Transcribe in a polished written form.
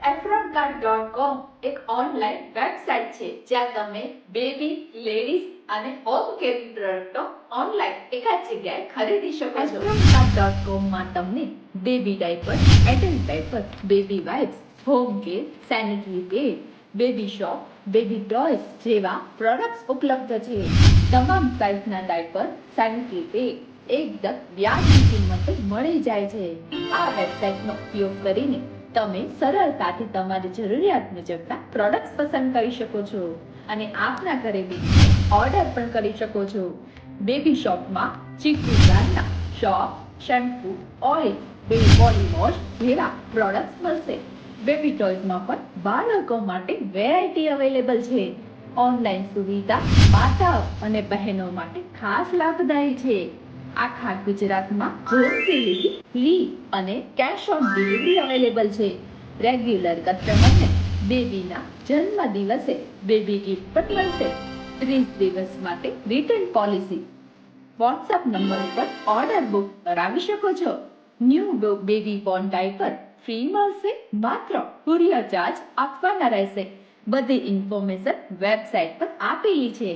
Afroncart.com એક online website છે જ્યાં તમે બેબી, લેડીઝ અને હોમ કેર પ્રોડક્ટો ઓનલાઈન એક જ જગ્યાએ ખરીદી શકો છો. Afroncart.com માં તમને baby diaper, adult diaper, baby wipes, home care, sanitary pad, baby shop, baby toys જેવા પ્રોડક્ટ્સ ઉપલબ્ધ છે. તમામ સાઇઝના ડાયપર, સેનિટરી પેડ એકદમ વ્યાજબી કિંમતે મળી જાય છે. આ વેબસાઇટનો ઉપયોગ કરીને તમે સરળતાથી તમારી જરૂરિયાત મુજબના પ્રોડક્ટ્સ પસંદ કરી શકો છો અને આપના ઘરે બેસીને ઓર્ડર પણ કરી શકો છો. બેબી શોપમાં ચીકુ બ્રાન્ડના shop, shampoo, oil, baby body wash જેવા પ્રોડક્ટ્સ મળશે. બેબી ટોયઝમાં પણ બાળકો માટે વેરાયટી અવેલેબલ છે. ઓનલાઈન સુવિધા માતાઓ અને બહેનો માટે ખાસ લાભદાયી છે. આખા ગુજરાતમાં હોમ ડિલિવરી ફ્રી અને કેશ ઓન ડિલિવરી અવેલેબલ છે. રેગ્યુલર કસ્ટમરને બેબીના જન્મ દિવસે બેબી ગિફ્ટ પણ મળશે. 30 દિવસ માટે રિટર્ન પોલિસી. વોટ્સએપ નંબર પર ઓર્ડર બુક કરાવી શકો છો. New baby Born diaper free મળશે. માત્ર કુરિયર ચાર્જ આપવાના રહેશે. બધી ઇન્ફોર્મેશન વેબસાઇટ પર આપેલી છે.